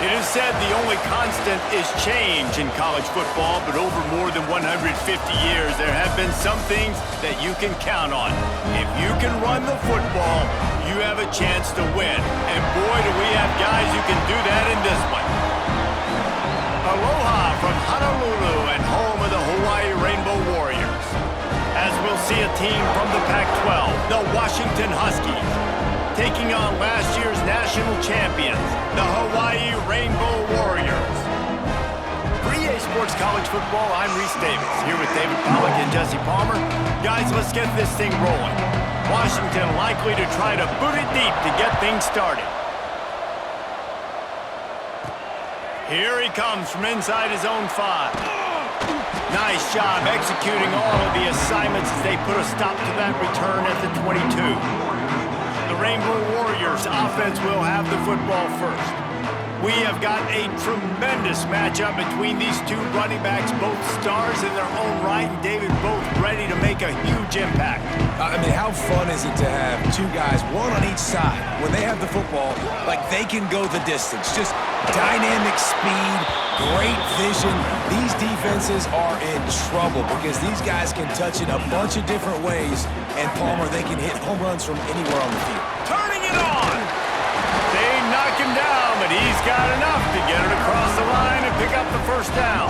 It is said the only constant is change in college football, but over more than 150 years, there have been some things that you can count on. If you can run the football, you have a chance to win. And boy, do we have guys who can do that in this one. Aloha from Honolulu and home of the Hawaii Rainbow Warriors. As we'll see a team from the Pac-12, the Washington Huskies, taking on last year's national champions, the Hawaii Rainbow Warriors. For EA Sports College Football, I'm Reese Davis, here with David Pollack and Jesse Palmer. Guys, let's get this thing rolling. Washington likely to try to boot it deep to get things started. Here he comes from inside his own 5. Nice job executing all of the assignments as they put a stop to that return at the 22. The Rainbow Warriors offense will have the football first. We have got a tremendous matchup between these two running backs, both stars in their own right, and David, both ready to make a huge impact. I mean, how fun is it to have two guys, one on each side, when they have the football, like they can go the distance. Just dynamic speed, great vision. These defenses are in trouble because these guys can touch it a bunch of different ways, and Palmer, they can hit home runs from anywhere on the field. Turning it on! They knock him down, but he's got enough to get it across the line and pick up the first down.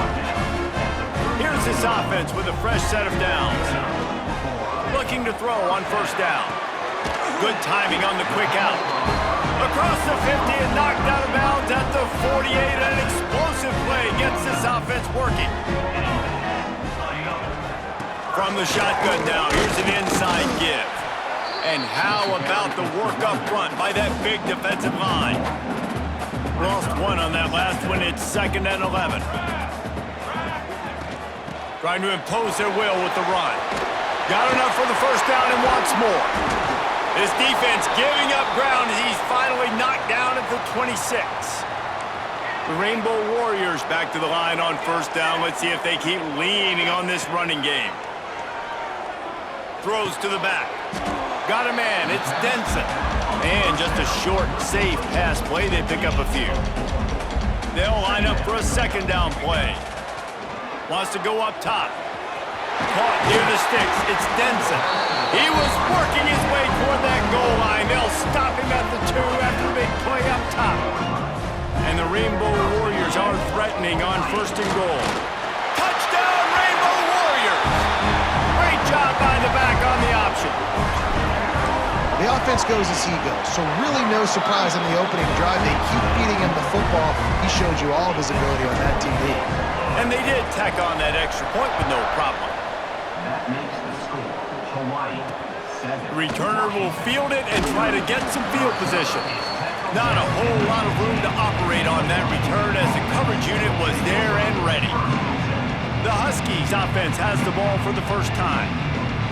Here's this offense with a fresh set of downs. Looking to throw on first down. Good timing on the quick out. Across the 50 and knocked out of bounds at the 48. An explosive play gets this offense working. From the shotgun now, here's an inside give. And how about the work up front by that big defensive line? Lost one on that last one. It's 2nd and 11. Trying to impose their will with the run. Got enough for the first down and wants more. This defense giving up ground as he's finally knocked down at the 26. The Rainbow Warriors back to the line on first down. Let's see if they keep leaning on this running game. Throws to the back. Got a man, it's Denson. And just a short, safe pass play, they pick up a few. They'll line up for a second down play. Wants to go up top. Caught near the sticks, it's Denson. He was working his way toward that goal line. They'll stop him at the 2 after a big play up top. And the Rainbow Warriors are threatening on 1st and goal. Touchdown, Rainbow Warriors! Great job by the back on the option. The offense goes as he goes, so really no surprise in the opening drive. They keep feeding him the football. He showed you all of his ability on that TD. And they did tack on that extra point with no problem. That makes the score Hawaii 7. The returner will field it and try to get some field position. Not a whole lot of room to operate on that return as the coverage unit was there and ready. The Huskies offense has the ball for the first time.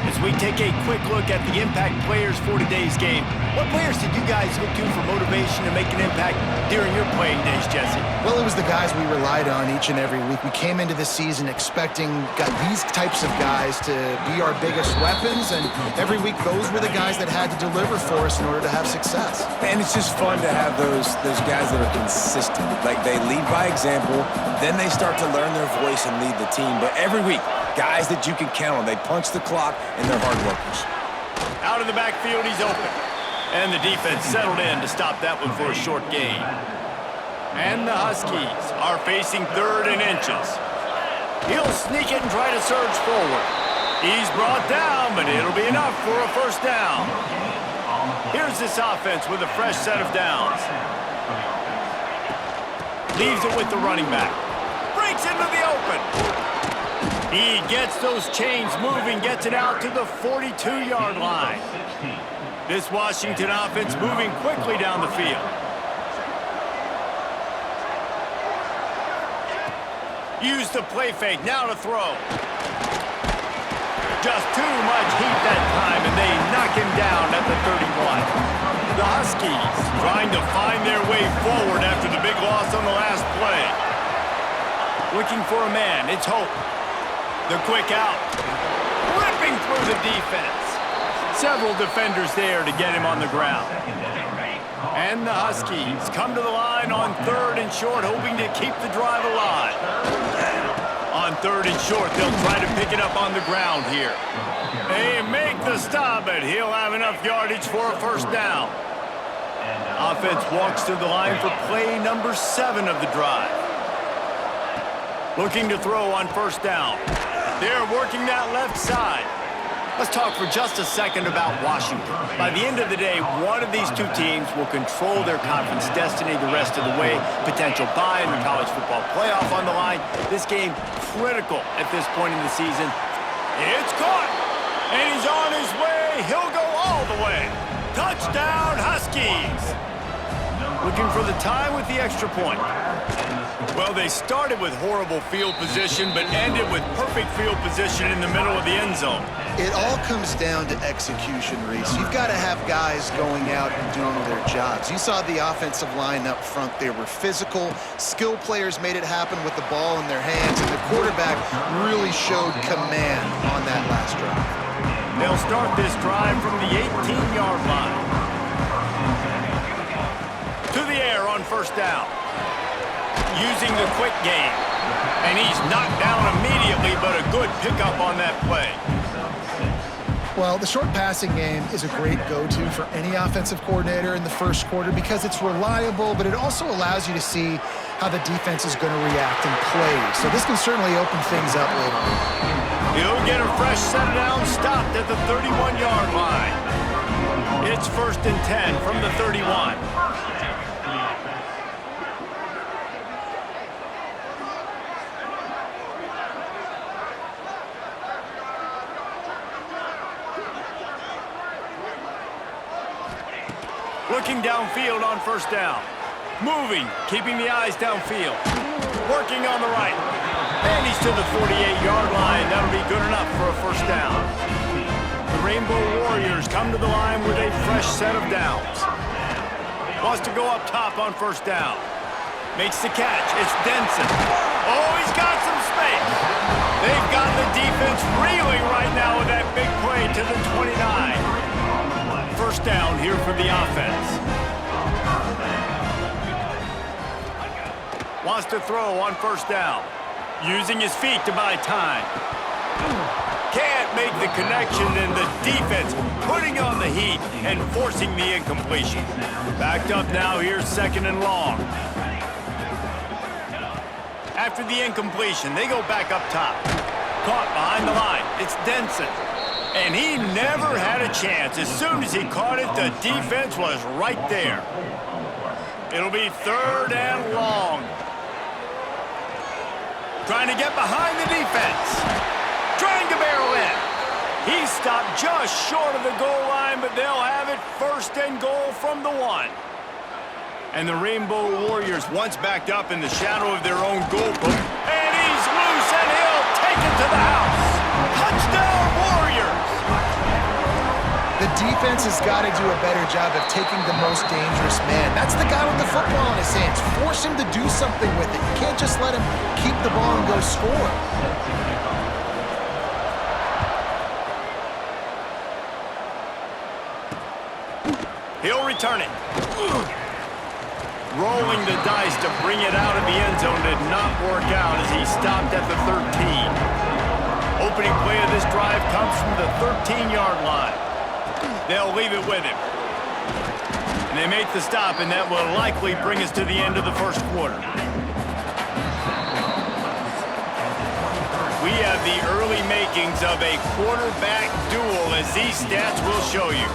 As we take a quick look at the impact players for today's game, what players did you guys look to for motivation to make an impact during your playing days, Jesse? Well, it was the guys we relied on each and every week. We came into this season expecting these types of guys to be our biggest weapons, and every week those were the guys that had to deliver for us in order to have success. And it's just fun to have those guys that are consistent. Like, they lead by example, then they start to learn their voice and lead the team. But every week, guys that you can count on. They punch the clock, and they're hard workers. Out of the backfield, he's open. And the defense settled in to stop that one for a short gain. And the Huskies are facing 3rd and inches. He'll sneak it and try to surge forward. He's brought down, but it'll be enough for a first down. Here's this offense with a fresh set of downs. Leaves it with the running back. Breaks into the open. He gets those chains moving, gets it out to the 42-yard line. This Washington offense moving quickly down the field. Use the play fake, now to throw. Just too much heat that time, and they knock him down at the 31. The Huskies trying to find their way forward after the big loss on the last play. Looking for a man, it's Hope. The quick out. Ripping through the defense. Several defenders there to get him on the ground. And the Huskies come to the line on 3rd and short, hoping to keep the drive alive. On 3rd and short, they'll try to pick it up on the ground here. They make the stop, but he'll have enough yardage for a first down. Offense walks to the line for play number 7 of the drive. Looking to throw on first down. They're working that left side. Let's talk for just a second about Washington. By the end of the day, one of these two teams will control their conference destiny the rest of the way. Potential bye in the college football playoff on the line. This game critical at this point in the season. It's caught, and he's on his way. He'll go all the way. Touchdown, Huskies! Looking for the tie with the extra point. Well, they started with horrible field position, but ended with perfect field position in the middle of the end zone. It all comes down to execution, Reese. You've got to have guys going out and doing their jobs. You saw the offensive line up front. They were physical. Skill players made it happen with the ball in their hands, and the quarterback really showed command on that last drive. They'll start this drive from the 18-yard line. To the air on first down. Using the quick game. And he's knocked down immediately, but a good pickup on that play. Well, the short passing game is a great go-to for any offensive coordinator in the first quarter because it's reliable, but it also allows you to see how the defense is going to react and play. So this can certainly open things up later on. He'll get a fresh set of downs stopped at the 31-yard line. It's 1st and 10 from the 31. Looking downfield on first down. Moving, keeping the eyes downfield. Working on the right. And he's to the 48-yard line. That'll be good enough for a first down. The Rainbow Warriors come to the line with a fresh set of downs. Wants to go up top on first down. Makes the catch. It's Denson. Oh, he's got some space. They've got the defense reeling right now with that big play to the 29. First down here for the offense. Wants to throw on first down. Using his feet to buy time. Can't make the connection, and the defense putting on the heat and forcing the incompletion. Backed up now, here's 2nd and long. After the incompletion, they go back up top. Caught behind the line. It's Denson. And he never had a chance. As soon as he caught it, the defense was right there. It'll be 3rd and long. Trying to get behind the defense. Trying to barrel in. He stopped just short of the goal line, but they'll have it 1st and goal from the 1. And the Rainbow Warriors once backed up in the shadow of their own goal post. And he's loose, and he'll take it to the house. Touchdown, Warriors! The defense has got to do a better job of taking the most dangerous man. That's the guy with the football in his hands. Force him to do something with it. You can't just let him keep the ball and go score. He'll return it. Rolling the dice to bring it out of the end zone did not work out as he stopped at the 13. Opening play of this drive comes from the 13-yard line. They'll leave it with him. And they make the stop, and that will likely bring us to the end of the first quarter. We have the early makings of a quarterback duel, as these stats will show you.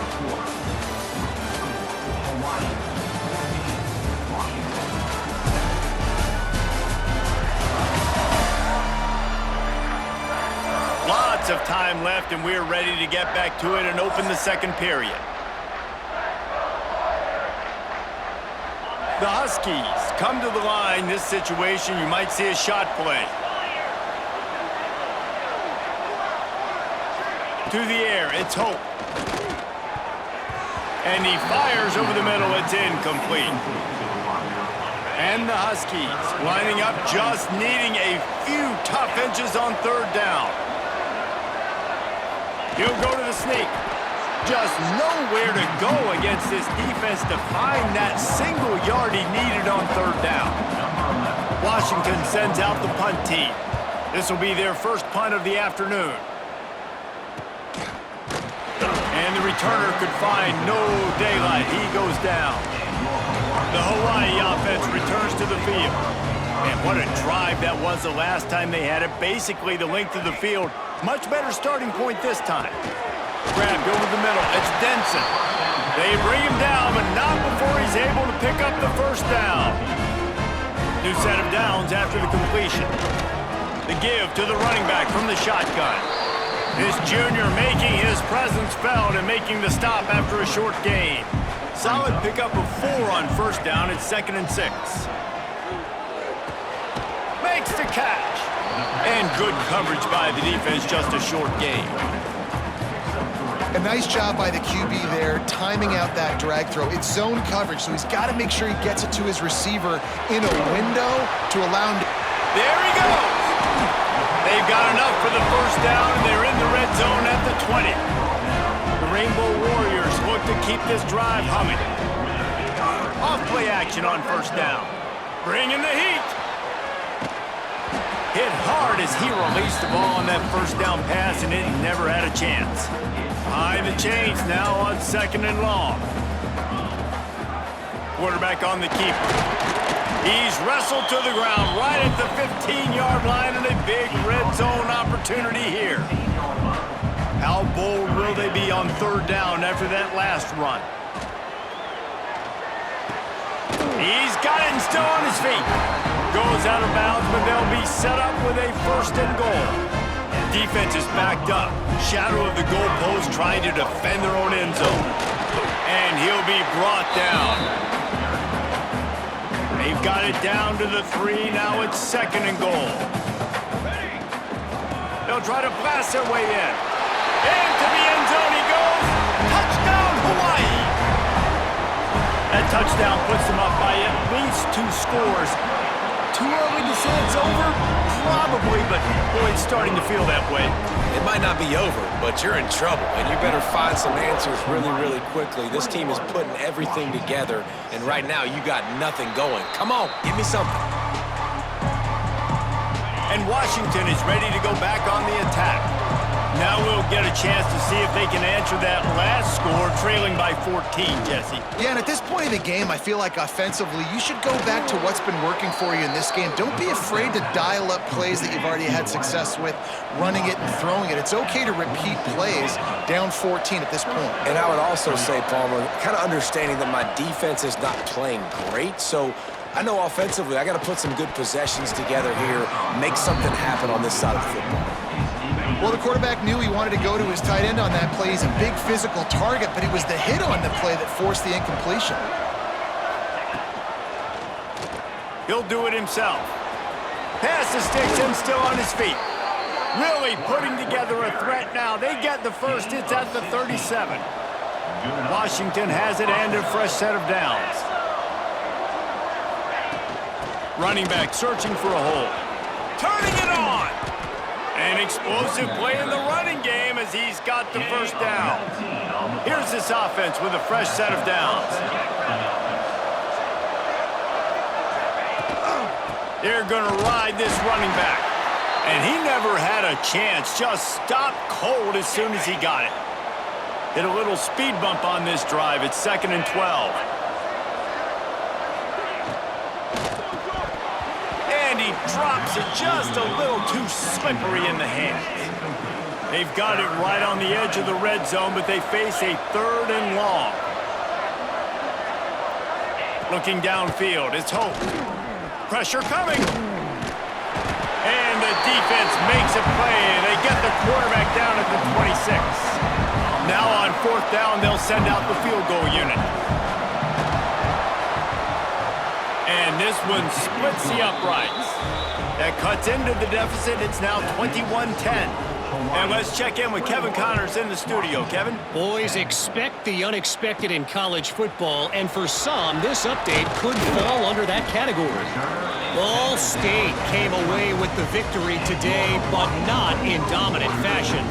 Lots of time left, and we're ready to get back to it and open the second period. The Huskies come to the line. This situation, you might see a shot play. To the air, it's Hope. And he fires over the middle, it's incomplete. And the Huskies lining up, just needing a few tough inches on 3rd down. He'll go to the sneak. Just nowhere to go against this defense to find that single yard he needed on third down. Washington sends out the punt team. This will be their first punt of the afternoon. And the returner could find no daylight. He goes down. The Hawaii offense returns to the field. And what a drive that was the last time they had it. Basically the length of the field. Much better starting point this time. Grabbed over the middle. It's Denson. They bring him down, but not before he's able to pick up the first down. New set of downs after the completion. The give to the running back from the shotgun. This junior making his presence felt and making the stop after a short gain. Solid pickup of 4 on first down. It's 2nd and 6. Makes the catch. And good coverage by the defense, just a short gain. A nice job by the QB there, timing out that drag throw. It's zone coverage, so he's got to make sure he gets it to his receiver in a window to allow him to... There he goes! They've got enough for the first down, and they're in the red zone at the 20. The Rainbow Warriors look to keep this drive humming. Off-play action on first down. Bringing the heat. Hit hard as he released the ball on that first down pass, and it never had a chance. Behind the chains now on 2nd and long. Quarterback on the keeper. He's wrestled to the ground right at the 15-yard line, and a big red zone opportunity here. How bold will they be on third down after that last run? He's got it and still on his feet. Goes out of bounds, but they'll be set up with a 1st and goal. Defense is backed up. Shadow of the goalpost trying to defend their own end zone. And he'll be brought down. They've got it down to the 3. Now it's 2nd and goal. They'll try to blast their way in. Into the end zone he goes. Touchdown, Hawaii. That touchdown puts them up by at least 2 scores. Too early to say it's over? Probably, but boy, it's starting to feel that way. It might not be over, but you're in trouble, and you better find some answers really, really quickly. This team is putting everything together, and right now you got nothing going. Come on, give me something. And Washington is ready to go back on the attack. Now we'll get a chance to see if they can answer that last score, trailing by 14, Jesse. Yeah, and at this point of the game, I feel like offensively, you should go back to what's been working for you in this game. Don't be afraid to dial up plays that you've already had success with, running it and throwing it. It's okay to repeat plays down 14 at this point. And I would also say, Palmer, kind of understanding that my defense is not playing great, so I know offensively I got to put some good possessions together here, make something happen on this side of the football. Well, the quarterback knew he wanted to go to his tight end on that play. He's a big physical target, but it was the hit on the play that forced the incompletion. He'll do it himself. Pass the sticks and still on his feet. Really putting together a threat now. They get the first. It's at the 37. Washington has it and a fresh set of downs. Running back searching for a hole. Turning it on. An explosive play in the running game as he's got the first down. Here's this offense with a fresh set of downs. They're going to ride this running back. And he never had a chance. Just stopped cold as soon as he got it. Hit a little speed bump on this drive. It's 2nd and 12. And he drops it just a little too slippery in the hands. They've got it right on the edge of the red zone, but they face a 3rd and long. Looking downfield, it's Hope. Pressure coming. And the defense makes a play. They get the quarterback down at the 26. Now on 4th down, they'll send out the field goal unit. And this one splits the uprights. That cuts into the deficit. It's now 21-10. And let's check in with Kevin Connors in the studio. Kevin? Boys, expect the unexpected in college football, and for some, this update could fall under that category. Ball State came away with the victory today, but not in dominant fashion.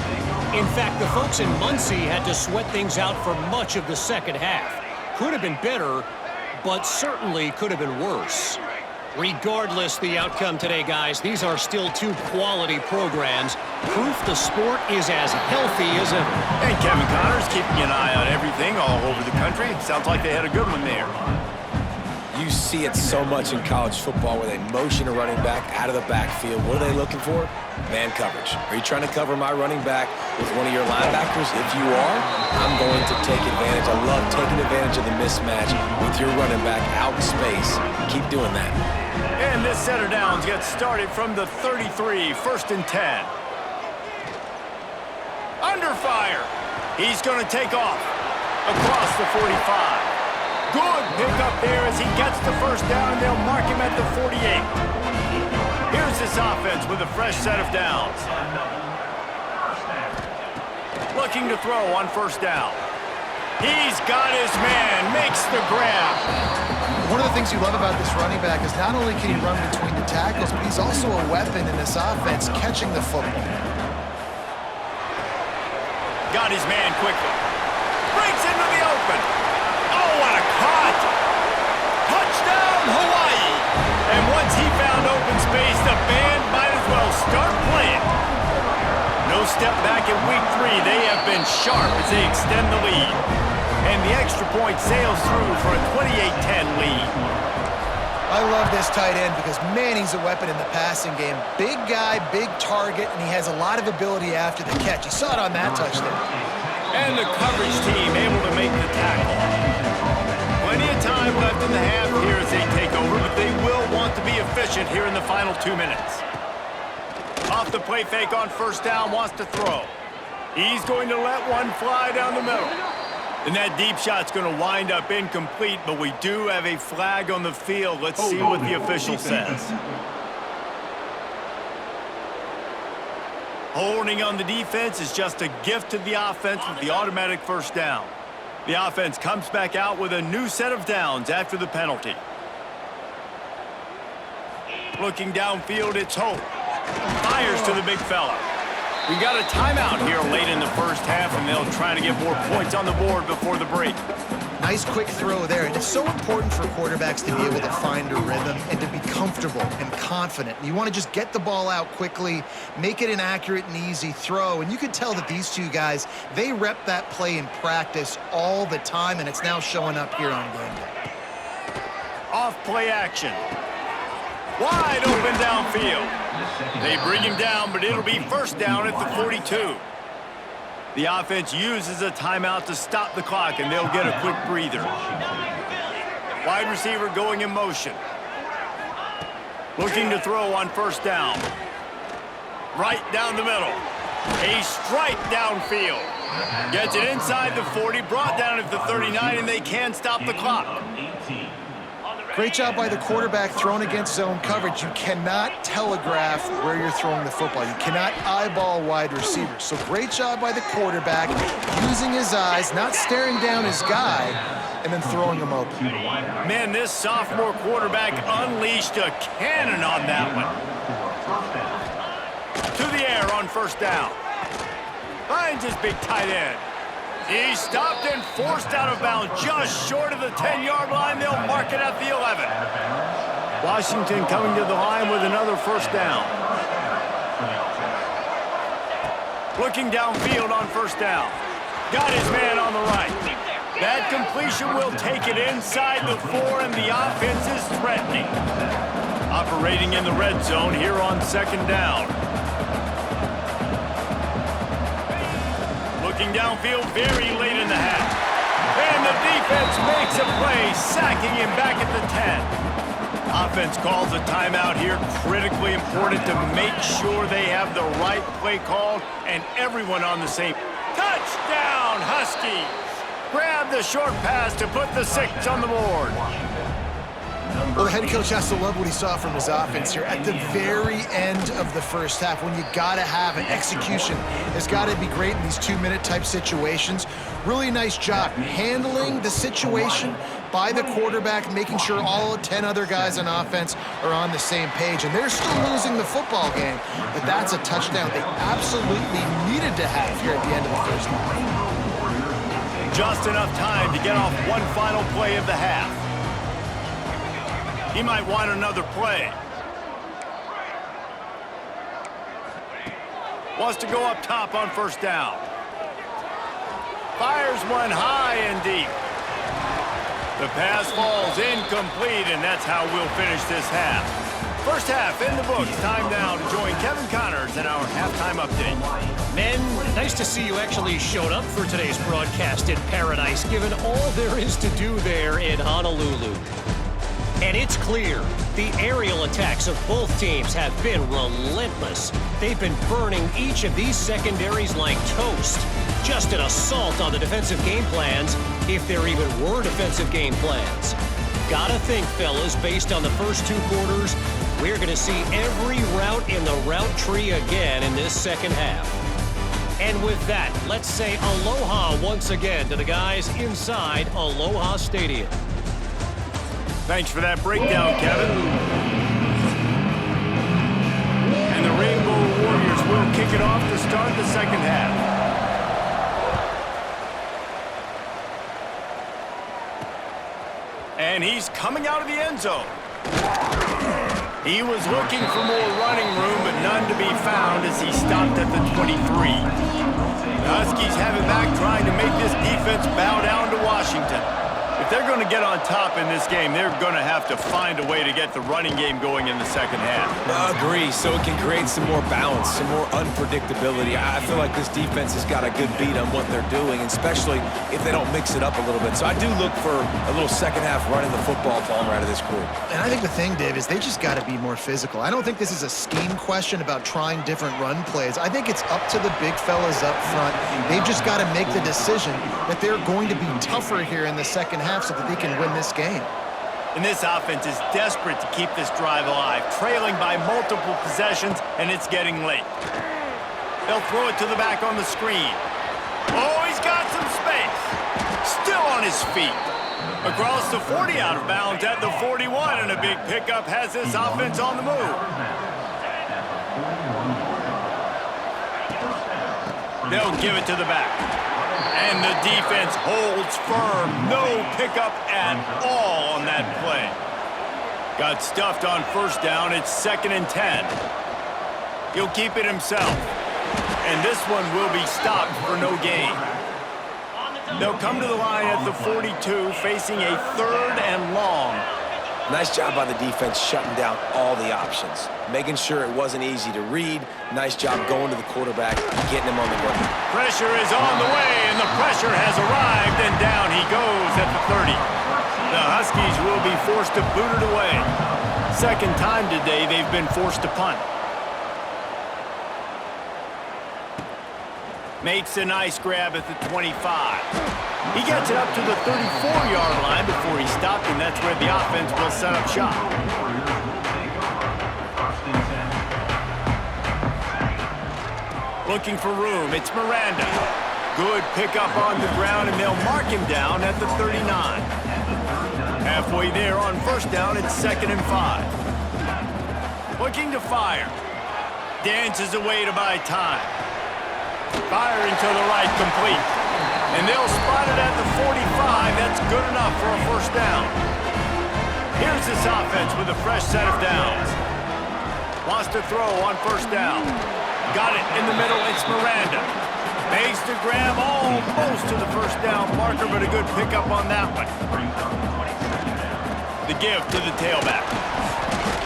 In fact, the folks in Muncie had to sweat things out for much of the second half. Could have been better, but certainly could have been worse. Regardless the outcome today, guys, these are still two quality programs. Proof the sport is as healthy as ever. And Kevin Connors keeping an eye on everything all over the country. Sounds like they had a good one there. You see it so much in college football where they motion a running back out of the backfield. What are they looking for? Man coverage. Are you trying to cover my running back with one of your linebackers? If you are, I'm going to take advantage. I love taking advantage of the mismatch with your running back out in space. Keep doing that. And this set of downs gets started from the 33, 1st and 10. Under fire. He's going to take off across the 45. Good pickup there as he gets the first down, and they'll mark him at the 48. Here's this offense with a fresh set of downs. Looking to throw on 1st down. He's got his man, makes the grab. One of the things you love about this running back is not only can he run between the tackles, but he's also a weapon in this offense, catching the football. Got his man quickly. Breaks into the open. Oh, what a caught! Touchdown, Hawaii! And once he found open space, the band might as well start playing. No step back in week 3. They have been sharp as they extend the lead. And the extra point sails through for a 28-10 lead. I love this tight end because, man, he's a weapon in the passing game. Big guy, big target, and he has a lot of ability after the catch. You saw it on that touchdown. And the coverage team able to make the tackle. Plenty of time left in the half here as they take over, but they will want to be efficient here in the final 2 minutes. Off the play fake on 1st down, wants to throw. He's going to let one fly down the middle. And that deep shot's going to wind up incomplete, but we do have a flag on the field. Let's see what the official says. Holding on the defense is just a gift to the offense with the automatic 1st down. The offense comes back out with a new set of downs after the penalty. Looking downfield, it's Hope. Fires to the big fella. We got a timeout here late in the first half, and they'll try to get more points on the board before the break. Nice quick throw there, and it's so important for quarterbacks to be able to find a rhythm and to be comfortable and confident. You want to just get the ball out quickly, make it an accurate and easy throw, and you can tell that these two guys, they rep that play in practice all the time, and it's now showing up here on game day. Off play action. Wide open downfield. They bring him down, but it'll be 1st down at the 42. The offense uses a timeout to stop the clock, and they'll get a quick breather. Wide receiver going in motion. Looking to throw on 1st down. Right down the middle. A strike downfield. Gets it inside the 40, brought down at the 39, and they can stop the clock. Great job by the quarterback thrown against zone coverage. You cannot telegraph where you're throwing the football. You cannot eyeball wide receivers. So great job by the quarterback using his eyes, not staring down his guy, and then throwing him open. Man, this sophomore quarterback unleashed a cannon on that one. To the air on 1st down. Finds his big tight end. He stopped and forced out of bounds just short of the 10-yard line. They'll mark it at the 11. Washington coming to the line with another 1st down. Looking downfield on 1st down. Got his man on the right. That completion will take it inside the 4, and the offense is threatening. Operating in the red zone here on 2nd down. Looking downfield very late in the half. And the defense makes a play, sacking him back at the 10. Offense calls a timeout here. Critically important to make sure they have the right play called and everyone on the same. Touchdown, Huskies! Grab the short pass to put the 6 on the board. Well, the head coach has to love what he saw from his offense here at the very end of the first half when you got to have an execution. It's got to be great in these 2-minute type situations. Really nice job handling the situation, by the quarterback, making sure all 10 other guys on offense are on the same page. And they're still losing the football game, but that's a touchdown they absolutely needed to have here at the end of the first half. Just enough time to get off one final play of the half. He might want another play. Wants to go up top on first down. Fires one high and deep. The pass falls incomplete, and that's how we'll finish this half. First half in the books. Time now to join Kevin Connors in our halftime update. Men, nice to see you actually showed up for today's broadcast in paradise, given all there is to do there in Honolulu. And it's clear, the aerial attacks of both teams have been relentless. They've been burning each of these secondaries like toast. Just an assault on the defensive game plans, if there even were defensive game plans. Gotta think, fellas, based on the first 2 quarters, we're gonna see every route in the route tree again in this second half. And with that, let's say aloha once again to the guys inside Aloha Stadium. Thanks for that breakdown, Kevin. And the Rainbow Warriors will kick it off to start the second half. And he's coming out of the end zone. He was looking for more running room, but none to be found as he stopped at the 23. The Huskies have it back, trying to make this defense bow down to Washington. If they're going to get on top in this game, they're going to have to find a way to get the running game going in the second half. I agree, so it can create some more balance, some more unpredictability. I feel like this defense has got a good beat on what they're doing, especially if they don't mix it up a little bit. So I do look for a little second half running the football Palmer out of this group. And I think the thing, Dave, is they just got to be more physical. I don't think this is a scheme question about trying different run plays. I think it's up to the big fellas up front. They've just got to make the decision that they're going to be tougher here in the second half so that they can win this game. And this offense is desperate to keep this drive alive, trailing by multiple possessions, and it's getting late. They'll throw it to the back on the screen. Oh, he's got some space. Still on his feet. Across the 40, out of bounds at the 41, and a big pickup has this offense on the move. They'll give it to the back. And the defense holds firm. No pickup at all on that play. Got stuffed on first down. It's 2nd and 10. He'll keep it himself. And this one will be stopped for no gain. They'll come to the line at the 42, facing a 3rd and long. Nice job by the defense shutting down all the options, making sure it wasn't easy to read. Nice job going to the quarterback, getting him on the ground. Pressure is on the way, and the pressure has arrived, and down he goes at the 30. The Huskies will be forced to boot it away. Second time today they've been forced to punt. Makes a nice grab at the 25. He gets it up to the 34-yard line before he stopped, and that's where the offense will set up shop. Looking for room, it's Miranda. Good pickup on the ground, and they'll mark him down at the 39. Halfway there on first down, it's 2nd and 5. Looking to fire. Dances away to buy time. Firing to the right, complete. And they'll spot it at the 45. That's good enough for a first down. Here's this offense with a fresh set of downs. Wants to throw on first down. Got it in the middle. It's Miranda. Makes the grab almost to the first down marker, but a good pickup on that one. The give to the tailback.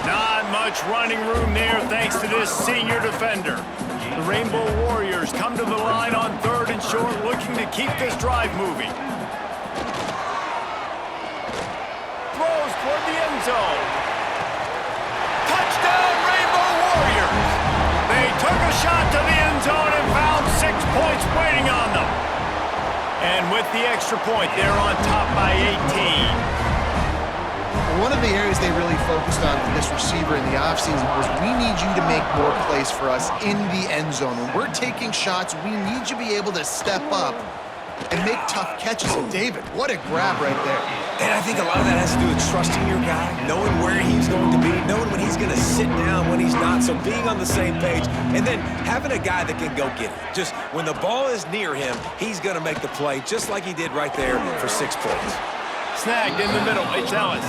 Not much running room there thanks to this senior defender. The Rainbow Warriors come to the line on 3rd and short, looking to keep this drive moving. Throws toward the end zone. Touchdown, Rainbow Warriors! They took a shot to the end zone and found 6 points waiting on them. And with the extra point, they're on top by 18. One of the areas they really focused on with this receiver in the offseason was we need you to make more plays for us in the end zone. When we're taking shots, we need you to be able to step up and make tough catches. And David, what a grab right there. And I think a lot of that has to do with trusting your guy, knowing where he's going to be, knowing when he's going to sit down, when he's not, so being on the same page, and then having a guy that can go get it. Just when the ball is near him, he's going to make the play, just like he did right there for 6 points. Snagged in the middle. It's Ellis.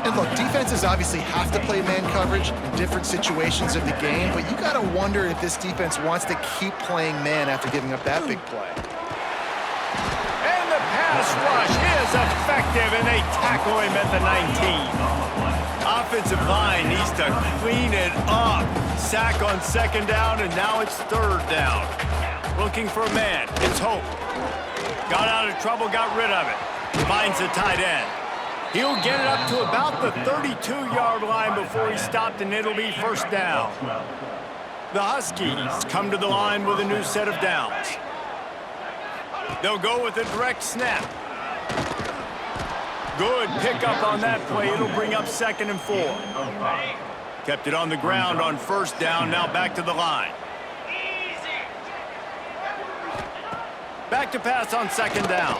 And look, defenses obviously have to play man coverage in different situations of the game, but you got to wonder if this defense wants to keep playing man after giving up that big play. And the pass rush is effective, and they tackle him at the 19. Offensive line needs to clean it up. Sack on 2nd down, and now it's 3rd down. Looking for a man. It's Hope. Got out of trouble, got rid of it. Finds the tight end. He'll get it up to about the 32-yard line before he's stopped, and it'll be 1st down. The Huskies come to the line with a new set of downs. They'll go with a direct snap. Good pickup on that play. It'll bring up 2nd and 4. Kept it on the ground on 1st down. Now back to the line. Back to pass on 2nd down.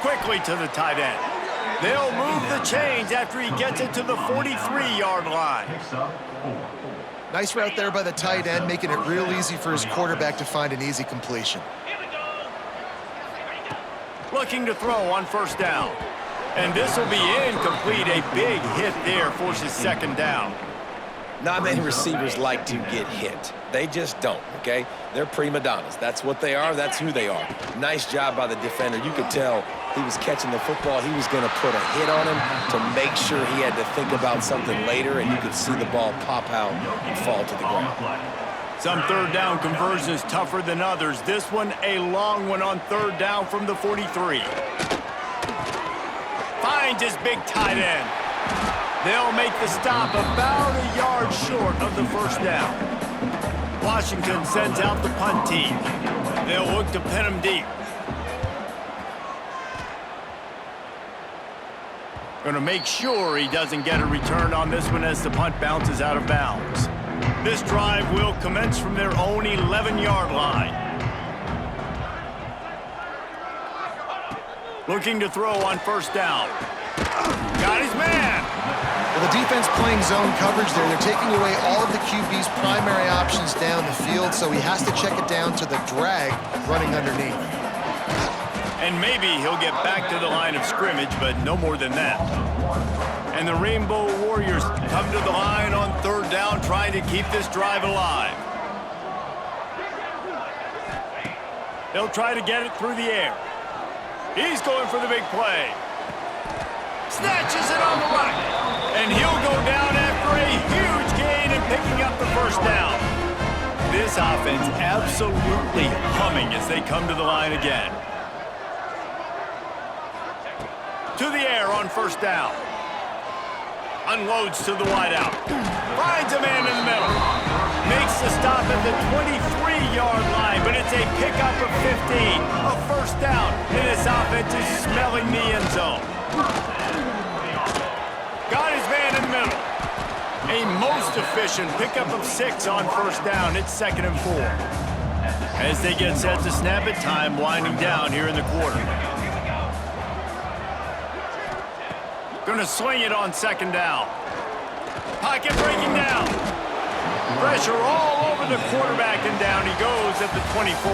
Quickly to the tight end. They'll move the chains after he gets it to the 43-yard line. Nice route there by the tight end, making it real easy for his quarterback to find an easy completion. Looking to throw on 1st down. And this will be incomplete. A big hit there forces 2nd down. Not many receivers like to get hit. They just don't, okay? They're prima donnas. That's what they are. That's who they are. Nice job by the defender. You could tell he was catching the football. He was going to put a hit on him to make sure he had to think about something later, and you could see the ball pop out and fall to the ground. Some 3rd down conversions tougher than others. This one, a long one on 3rd down from the 43. Finds his big tight end. They'll make the stop about a yard short of the 1st down. Washington sends out the punt team. They'll look to pin him deep. Going to make sure he doesn't get a return on this one as the punt bounces out of bounds. This drive will commence from their own 11-yard line. Looking to throw on 1st down. Got his man. Well, the defense playing zone coverage there. They're taking away all of the QB's primary options down the field, so he has to check it down to the drag running underneath. And maybe he'll get back to the line of scrimmage, but no more than that. And the Rainbow Warriors come to the line on 3rd down, trying to keep this drive alive. They'll try to get it through the air. He's going for the big play. Snatches it on the right. And he'll go down after a huge gain and picking up the 1st down. This offense absolutely humming as they come to the line again. To the air on 1st down. Unloads to the wideout. Finds a man in the middle. Makes the stop at the 23-yard line, but it's a pickup of 15. A 1st down, and this offense is smelling the end zone. Got his man in the middle. A most efficient pickup of 6 on 1st down. It's 2nd and 4. As they get set to snap it, time winding down here in the quarter. Going to swing it on 2nd down. Pocket breaking down. Pressure all over the quarterback, and down he goes at the 24.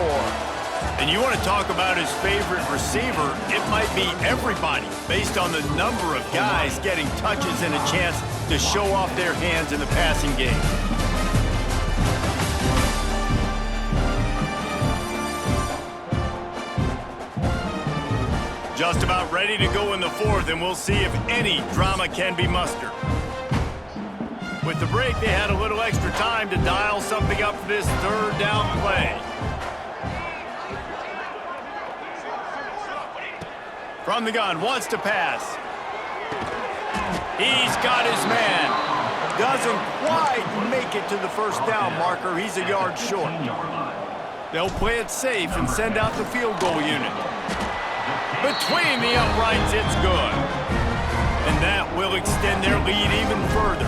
And you want to talk about his favorite receiver, it might be everybody, based on the number of guys getting touches and a chance to show off their hands in the passing game. Just about ready to go in the 4th, and we'll see if any drama can be mustered. With the break, they had a little extra time to dial something up for this 3rd down play. From the gun, wants to pass. He's got his man. Doesn't quite make it to the 1st down marker. He's a yard short. They'll play it safe and send out the field goal unit. Between the uprights, it's good. And that will extend their lead even further.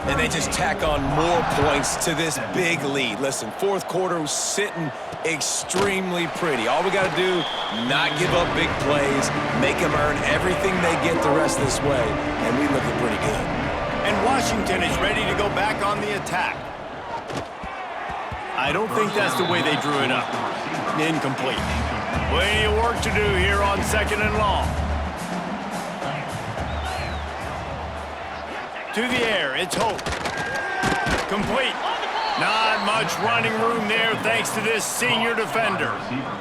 and they just tack on more points to this big lead. Listen, fourth quarter was sitting extremely pretty. All we got to do, not give up big plays, make them earn everything they get the rest of this way, and we looking pretty good. And Washington is ready to go back on the attack. I don't think that's the way they drew it up. Incomplete. Plenty of work to do here on 2nd and long. To the air, it's Hope. Complete. Not much running room there thanks to this senior defender.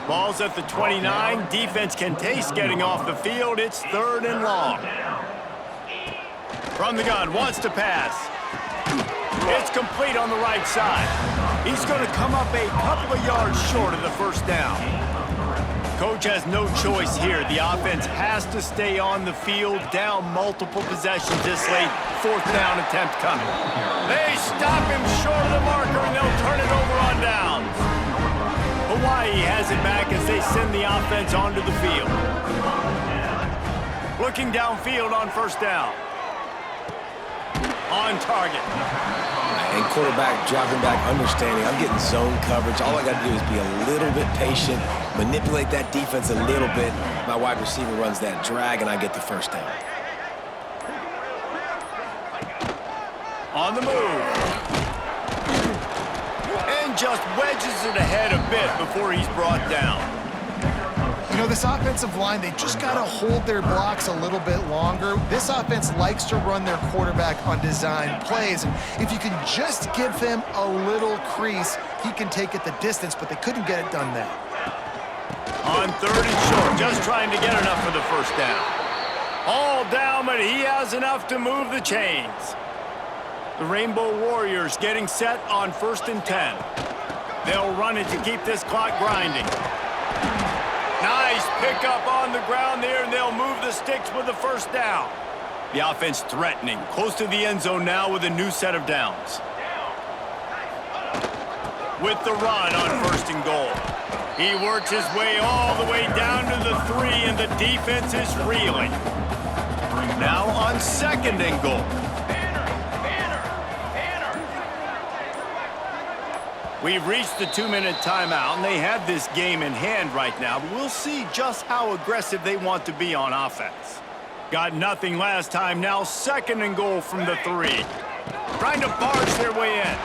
Ball's at the 29. Defense can taste getting off the field. It's 3rd and long. From the gun, wants to pass. It's complete on the right side. He's going to come up a couple of yards short of the first down. Coach has no choice here. The offense has to stay on the field, down multiple possessions this late. 4th down attempt coming. They stop him short of the marker, and they'll turn it over on downs. Hawaii has it back as they send the offense onto the field. Looking downfield on 1st down. On target. And quarterback dropping back, understanding I'm getting zone coverage. All I got to do is be a little bit patient, manipulate that defense a little bit. My wide receiver runs that drag, and I get the first down. On the move. And just wedges it ahead a bit before he's brought down. You know, this offensive line, they just got to hold their blocks a little bit longer. This offense likes to run their quarterback on design plays, and if you can just give him a little crease, he can take it the distance, but they couldn't get it done there. On 3rd and short, just trying to get enough for the first down. All down, but he has enough to move the chains. The Rainbow Warriors getting set on 1st and 10. They'll run it to keep this clock grinding. Nice pickup on the ground there, and they'll move the sticks with the first down. The offense threatening, close to the end zone now with a new set of downs. With the run on 1st and goal. He works his way all the way down to the 3, and the defense is reeling. Now on 2nd and goal. We've reached the 2-minute timeout, and they have this game in hand right now, but we'll see just how aggressive they want to be on offense. Got nothing last time, now 2nd and goal from the 3. Trying to barge their way in.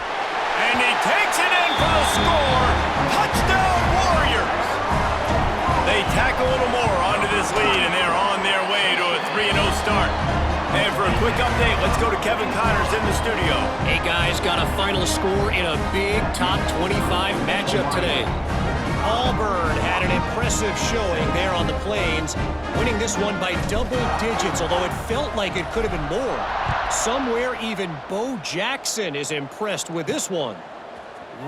And he takes it in for the score. Touchdown, Warriors! They tack a little more onto this lead, and they're on their way to a 3-0 start. And for a quick update, let's go to Kevin Connors in the studio. Hey, guys, got a final score in a big top 25 matchup today. Auburn had an impressive showing there on the Plains, winning this one by double digits, although it felt like it could have been more. Somewhere even Bo Jackson is impressed with this one.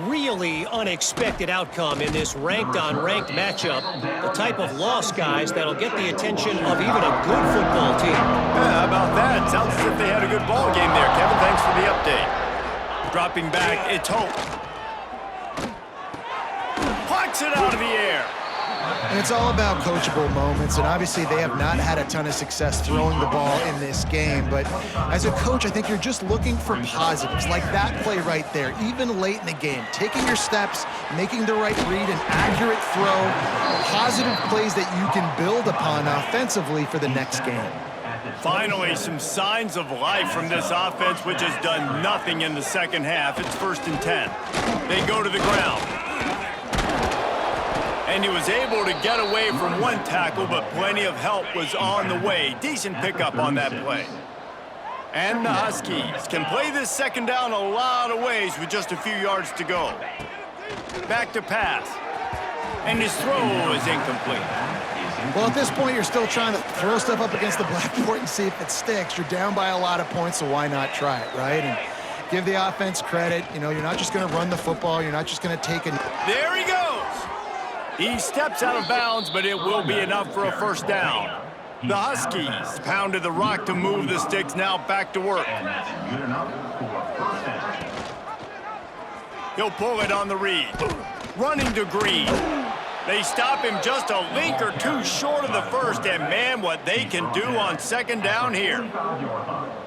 Really unexpected outcome in this ranked-on-ranked matchup. The type of loss, guys, that'll get the attention of even a good football team. Yeah, how about that? Sounds as if they had a good ball game there. Kevin, thanks for the update. Dropping back, it's Hope. Plucks it out of the air. And it's all about coachable moments, and obviously they have not had a ton of success throwing the ball in this game, but as a coach, I think you're just looking for positives, like that play right there, even late in the game, taking your steps, making the right read, an accurate throw, positive plays that you can build upon offensively for the next game. Finally, some signs of life from this offense, which has done nothing in the second half. It's 1st and 10. They go to the ground. And he was able to get away from one tackle, but plenty of help was on the way. Decent pickup on that play. And the Huskies can play this 2nd down a lot of ways with just a few yards to go. Back to pass. And his throw is incomplete. Well, at this point, you're still trying to throw stuff up against the blackboard and see if it sticks. You're down by a lot of points, so why not try it, right? And give the offense credit. You know, you're not just going to run the football. You're not just going to take it. There he goes. He steps out of bounds, but it will be enough for a first down. The Huskies pounded the rock to move the sticks, now back to work. He'll pull it on the read. Running to Green. They stop him just a link or two short of the first, and man, what they can do on 2nd down here.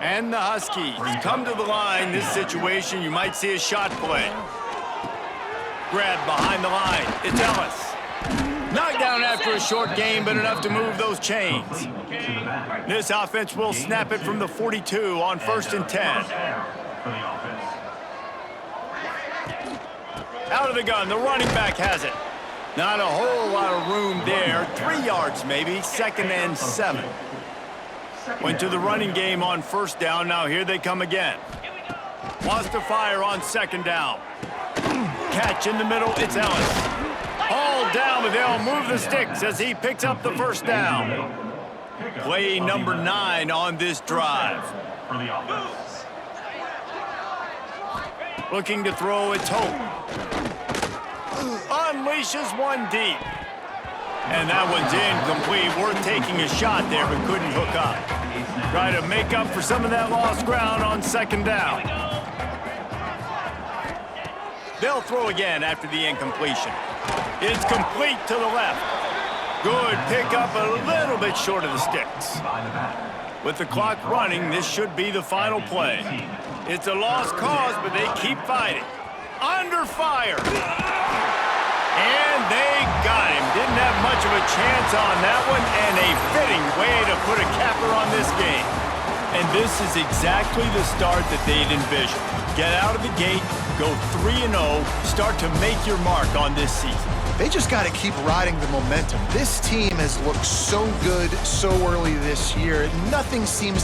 And the Huskies come to the line. This situation, you might see a shot play. Grab behind the line. It's Ellis. Knocked down after a short game, but enough to move those chains. This offense will snap it from the 42 on 1st and 10. Out of the gun, the running back has it. Not a whole lot of room there. 3 yards maybe, 2nd and 7. Went to the running game on 1st down. Now here they come again. Wants to fire on 2nd down. Catch in the middle, it's Ellis. All down, but they'll move the sticks as he picks up the 1st down. Play number 9 on this drive. Looking to throw, it's Hope. Unleashes one deep. And that one's incomplete. Worth taking a shot there, but couldn't hook up. Try to make up for some of that lost ground on 2nd down. They'll throw again after the incompletion. It's complete to the left. Good pickup, a little bit short of the sticks. With the clock running, this should be the final play. It's a lost cause, but they keep fighting. Under fire. And they got him. Didn't have much of a chance on that one, and a fitting way to put a capper on this game. And this is exactly the start that they'd envisioned. Get out of the gate, go 3-0, start to make your mark on this season. They just got to keep riding the momentum. This team has looked so good so early this year. Nothing seems to